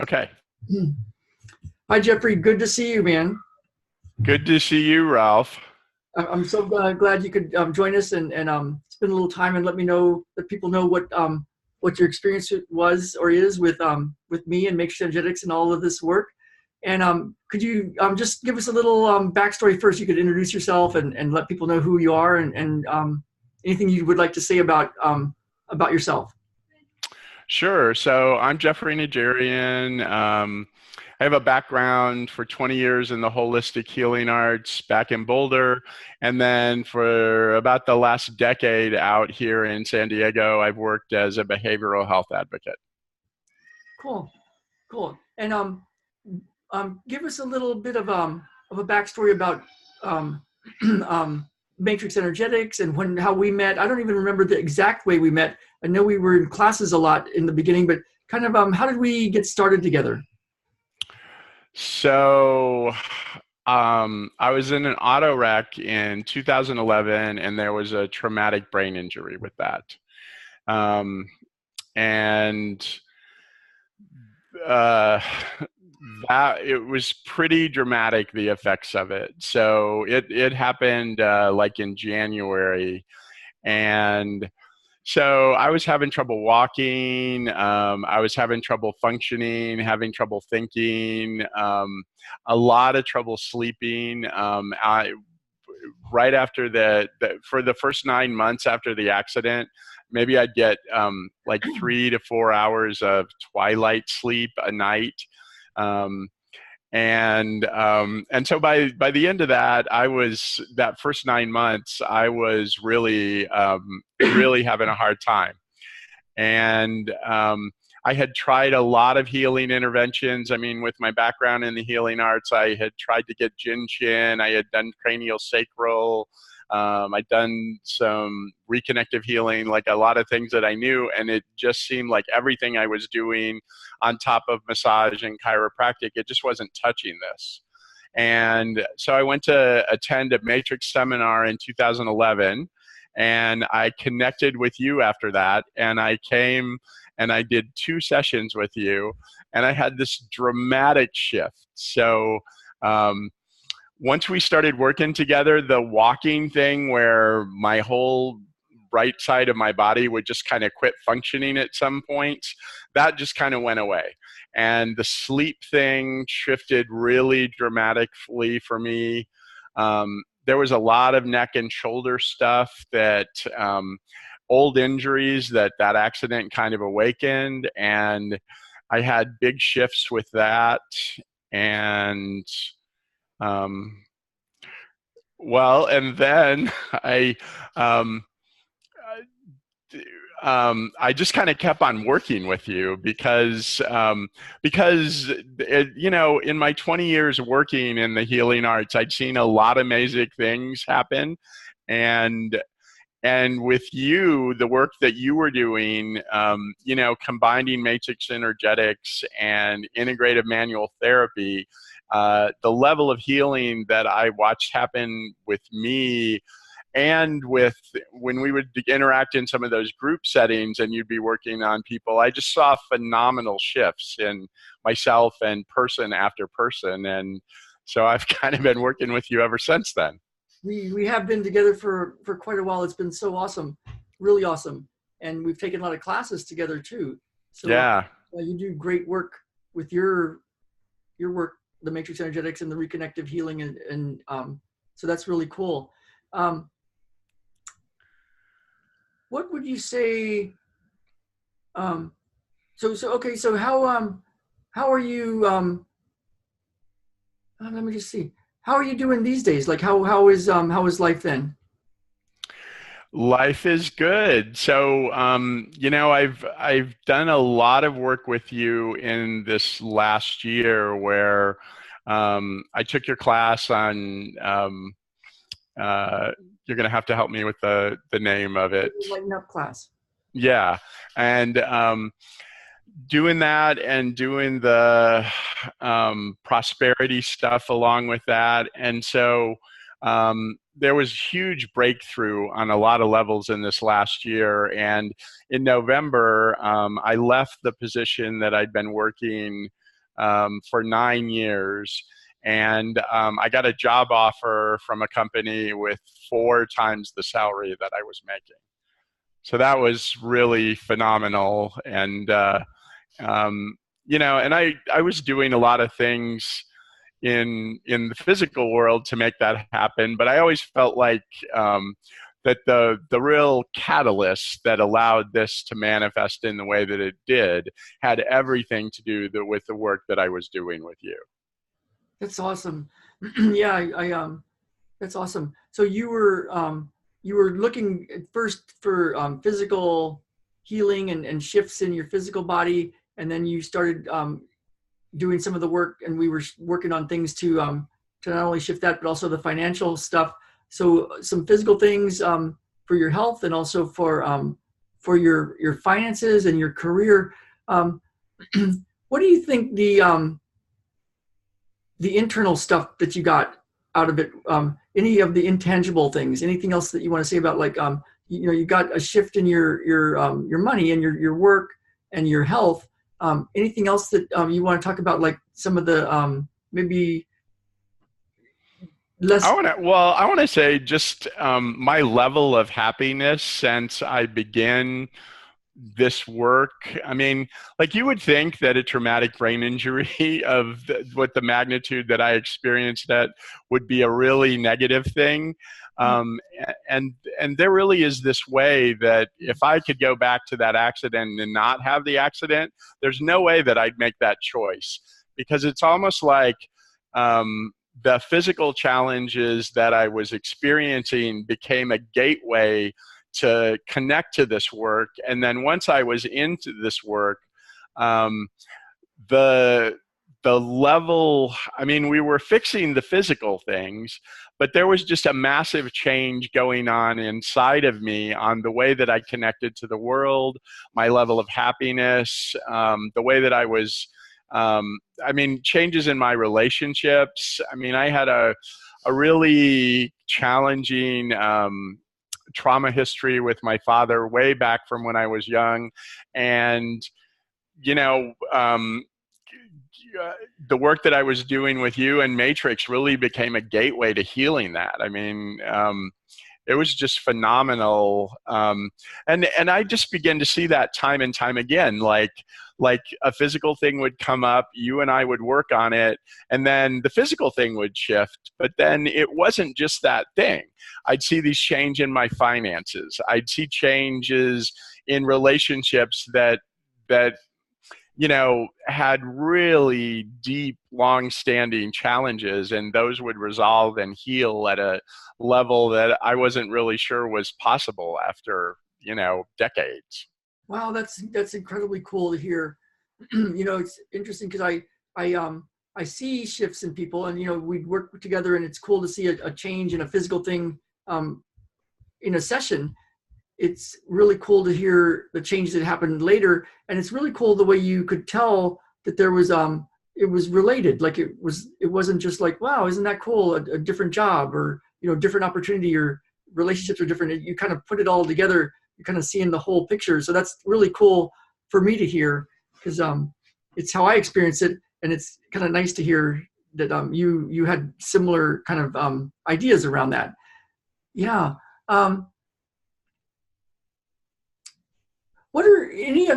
Okay. Hi, Jeffrey. Good to see you, man. Good to see you, Ralph. I'm so glad you could join us and spend a little time and let me know that people know what your experience was or is with me and Matrix Energetics and all of this work. And could you just give us a little backstory first? You could introduce yourself and let people know who you are and anything you would like to say about yourself. Sure. So I'm Jeffrey Nigerian. I have a background for 20 years in the holistic healing arts back in Boulder. And then for about the last decade out here in San Diego, I've worked as a behavioral health advocate. Cool, cool. And give us a little bit of a backstory about um, Matrix Energetics and how we met. I don't even remember the exact way we met. I know we were in classes a lot in the beginning, but kind of how did we get started together? So I was in an auto wreck in 2011, and there was a traumatic brain injury with that. Um, and uh, that it was pretty dramatic, the effects of it. So it happened like in January, and so I was having trouble walking. I was having trouble functioning, having trouble thinking, a lot of trouble sleeping. Right after for the first 9 months after the accident, maybe I'd get like 3 to 4 hours of twilight sleep a night. Um, and so by the end of that, that first 9 months, I was really really having a hard time. And I had tried a lot of healing interventions. I mean, with my background in the healing arts, I had tried to get Jin Shin. I had done cranial sacral. I'd done some reconnective healing, like a lot of things that I knew, and it just seemed like everything I was doing on top of massage and chiropractic, it just wasn't touching this. And so I went to attend a Matrix seminar in 2011, and I connected with you after that. And I came and I did 2 sessions with you, and I had this dramatic shift. So um, once we started working together, the walking thing where my whole right side of my body would just kind of quit functioning at some points, that just kind of went away. And the sleep thing shifted really dramatically for me. There was a lot of neck and shoulder stuff that old injuries that accident kind of awakened, and I had big shifts with that. And um, well, and then I um, I just kind of kept on working with you because in my 20 years working in the healing arts, I'd seen a lot of amazing things happen, and with you, the work that you were doing, combining matrix energetics and integrative manual therapy, the level of healing that I watched happen with me, and with when we would interact in some of those group settings and you'd be working on people, I just saw phenomenal shifts in myself and person after person. And so I've kind of been working with you ever since then. We have been together for quite a while. It's been so awesome, really awesome, and we've taken a lot of classes together too. So Yeah. you do great work with your work, the matrix energetics and the reconnective healing, and so that's really cool. Um, what would you say? Um, so okay. So how are you? Let me just see. How are you doing these days? Like how is life then? Life is good. So, I've done a lot of work with you in this last year where I took your class on. You're going to have to help me with the name of it. Lighten up class. Yeah, and doing that and doing the prosperity stuff along with that, and so there was huge breakthrough on a lot of levels in this last year. And in November, I left the position that I'd been working for 9 years. And I got a job offer from a company with 4 times the salary that I was making. So that was really phenomenal. And, and I was doing a lot of things in the physical world to make that happen, but I always felt like that the real catalyst that allowed this to manifest in the way that it did had everything to do with the work that I was doing with you. That's awesome. Yeah, that's awesome. So you were looking at first for physical healing and shifts in your physical body, and then you started doing some of the work, and we were working on things to not only shift that, but also the financial stuff. So some physical things for your health, and also for your finances and your career. What do you think the internal stuff that you got out of it? Any of the intangible things? Anything else that you want to say about, like, you got a shift in your money and your work and your health? Anything else that you want to talk about, like some of the maybe less? I want to say just my level of happiness since I began this work. I mean, like, you would think that a traumatic brain injury of what the magnitude that I experienced that would be a really negative thing. And there really is this way that if I could go back to that accident and not have the accident, there's no way that I'd make that choice, because it's almost like the physical challenges that I was experiencing became a gateway to connect to this work. And then once I was into this work, the level, I mean, we were fixing the physical things, but there was just a massive change going on inside of me on the way that I connected to the world, my level of happiness, the way that I was, changes in my relationships. I mean, I had a really challenging trauma history with my father way back from when I was young. And, the work that I was doing with you and Matrix really became a gateway to healing that. I mean, it was just phenomenal. And I just began to see that time and time again, like a physical thing would come up, you and I would work on it, and then the physical thing would shift. But then it wasn't just that thing. I'd see these change in my finances. I'd see changes in relationships that had really deep, long-standing challenges, and those would resolve and heal at a level that I wasn't really sure was possible after, decades. Wow, that's incredibly cool to hear. It's interesting because I see shifts in people, and we work together, and it's cool to see a change in a physical thing in a session. It's really cool to hear the change that happened later, and it's really cool the way you could tell that there was it was related. Like it wasn't just like, wow, isn't that cool? A different job, or different opportunity, or relationships are different. You kind of put it all together. You're kind of seeing the whole picture. So that's really cool for me to hear, because it's how I experience it, and it's kind of nice to hear that you had similar kind of ideas around that. Yeah. What are any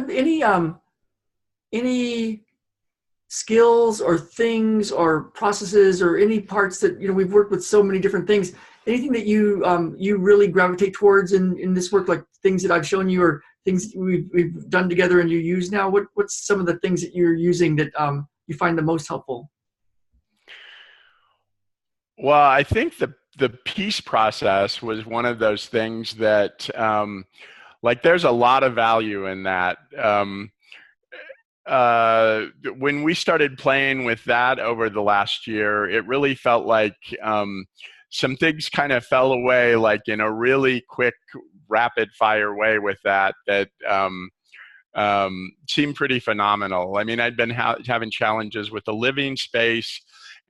skills or things or processes or any parts that we've worked with so many different things? Anything that you really gravitate towards in this work, like things that I've shown you or things we've done together and you use now? What's some of the things that you're using that you find the most helpful? Well, I think the peace process was one of those things that. There's a lot of value in that. When we started playing with that over the last year, it really felt like some things kind of fell away, like in a really quick, rapid fire way with that seemed pretty phenomenal. I mean, I'd been having challenges with the living space,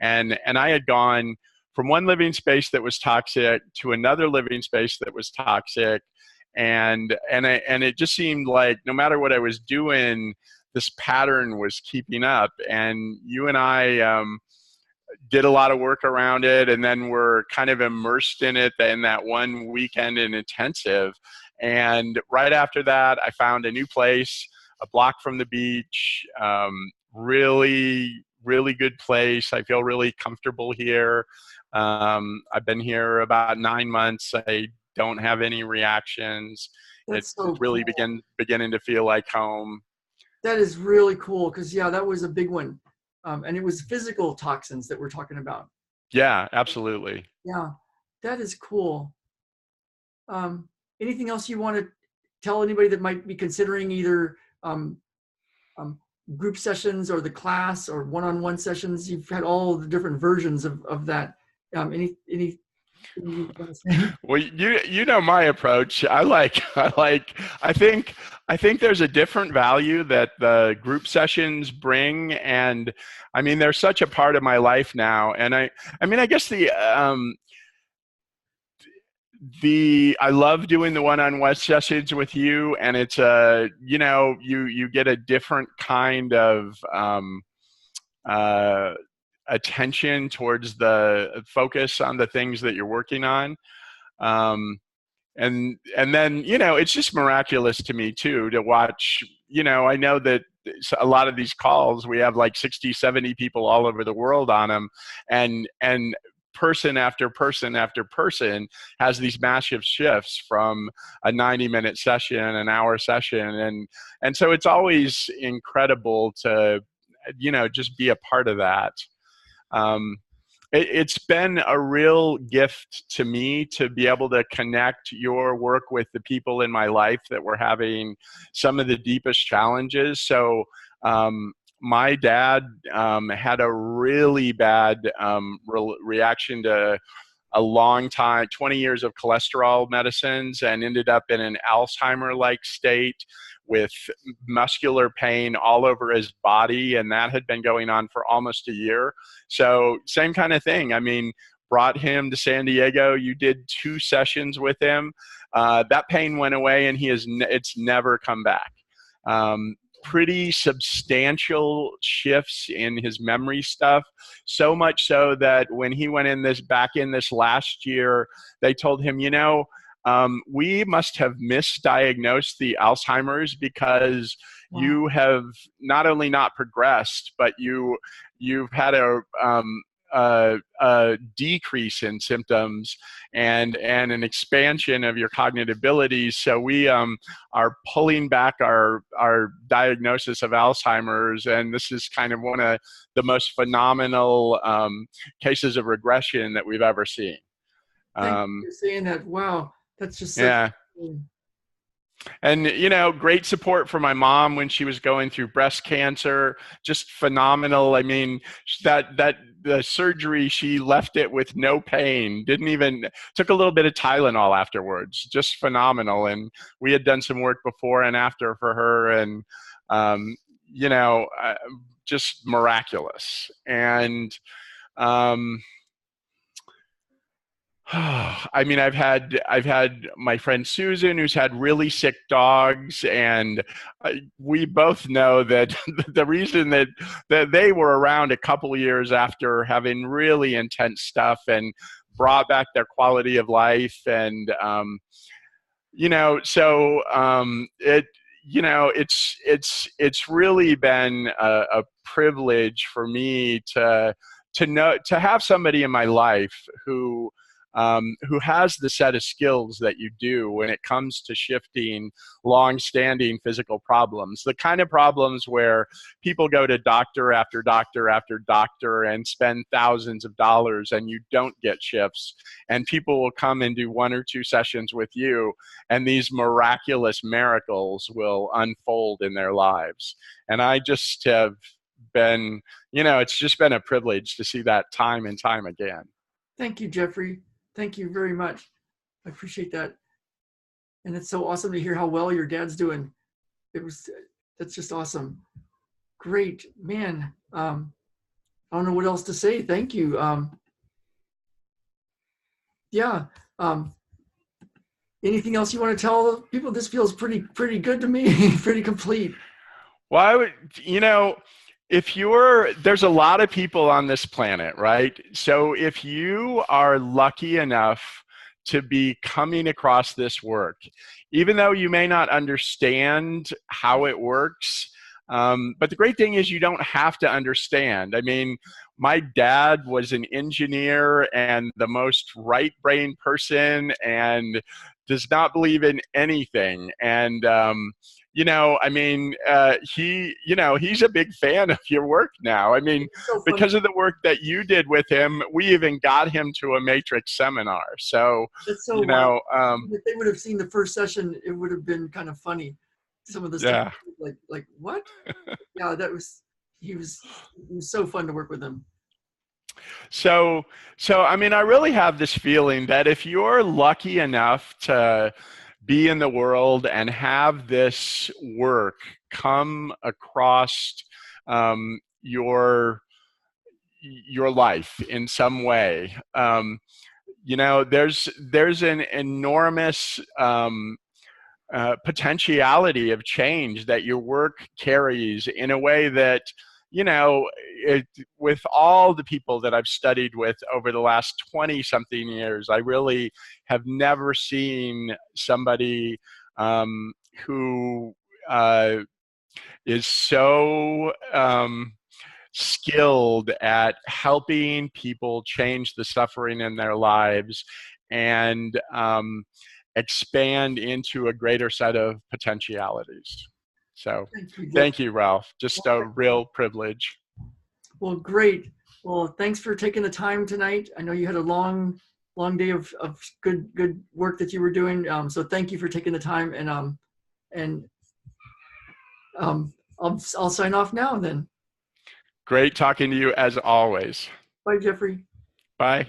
and I had gone from one living space that was toxic to another living space that was toxic. And it just seemed like no matter what I was doing, this pattern was keeping up. And you and I did a lot of work around it, and then we're kind of immersed in it in that one weekend in intensive. And right after that, I found a new place, a block from the beach. Really, really good place. I feel really comfortable here. I've been here about 9 months. I don't have any reactions. That's so really cool. beginning to feel like home. That is really cool, because yeah, that was a big one. And it was physical toxins that we're talking about. Yeah, absolutely. Yeah, that is cool. Anything else you want to tell anybody that might be considering either um, group sessions or the class or one-on-one sessions? You've had all the different versions of that. Anything you want to say? Well, you know my approach. I think there's a different value that the group sessions bring, and I mean they're such a part of my life now. And I mean I guess I love doing the one-on-one sessions with you, and it's you know, you get a different kind of uh, attention towards the focus on the things that you're working on. Um, and then, you know, it's just miraculous to me too to watch. You know, I know that a lot of these calls, we have like 60, 70 people all over the world on them, and person after person after person has these massive shifts from a 90-minute session, an hour session, and so it's always incredible to, you know, just be a part of that. um, it's been a real gift to me to be able to connect your work with the people in my life that were having some of the deepest challenges. So my dad had a really bad reaction to a long time, 20 years of cholesterol medicines, and ended up in an Alzheimer-like state with muscular pain all over his body. And that had been going on for almost a year. So same kind of thing. I mean, brought him to San Diego. You did 2 sessions with him. That pain went away, and it's never come back. Pretty substantial shifts in his memory stuff, so much so that when he went back in this last year, they told him, you know, we must have misdiagnosed the Alzheimer's, because Wow. you have not only not progressed, but you've had a decrease in symptoms and an expansion of your cognitive abilities. So we are pulling back our diagnosis of Alzheimer's, and this is kind of one of the most phenomenal cases of regression that we've ever seen. Thank you for saying that. Wow, that's just such. Yeah. And, you know, great support for my mom when she was going through breast cancer, just phenomenal. I mean, the surgery, she left it with no pain, took a little bit of Tylenol afterwards, just phenomenal. And we had done some work before and after for her, and, you know, just miraculous. And, I mean, I've had my friend Susan, who's had really sick dogs, and we both know that the reason that they were around a couple years after having really intense stuff and brought back their quality of life, and you know, so you know, it's really been a privilege for me to have somebody in my life who has the set of skills that you do when it comes to shifting long-standing physical problems. The kind of problems where people go to doctor after doctor after doctor and spend thousands of dollars and you don't get shifts. And people will come and do 1 or 2 sessions with you, and these miraculous miracles will unfold in their lives. And I just have been, you know, it's just been a privilege to see that time and time again. Thank you, Jeffrey. Thank you very much. I appreciate that. And it's so awesome to hear how well your dad's doing. That's just awesome. Great, man. I don't know what else to say. Thank you. Yeah. Anything else you want to tell people? This feels pretty good to me, pretty complete. Well, if there's a lot of people on this planet, right? So if you are lucky enough to be coming across this work, even though you may not understand how it works, but the great thing is you don't have to understand. I mean, my dad was an engineer and the most right-brained person and does not believe in anything. And I mean, he's a big fan of your work now. I mean, So funny. because of the work that you did with him, we even got him to a Matrix seminar. So, That's so you wild. know, um, If they would have seen the first session, it would have been kind of funny. Some of the stuff, yeah. like what? Yeah, it was so fun to work with him. So, I mean, I really have this feeling that if you're lucky enough to be in the world and have this work come across your life in some way, there's an enormous potentiality of change that your work carries in a way that with all the people that I've studied with over the last 20 something years, I really have never seen somebody who is so skilled at helping people change the suffering in their lives and expand into a greater set of potentialities. So Thank you, Jeff. thank you, Ralph. Just a real privilege. Well, great. Well, thanks for taking the time tonight. I know you had a long day of good work that you were doing. So thank you for taking the time, and I'll sign off now then. Great talking to you as always. Bye, Jeffrey. Bye.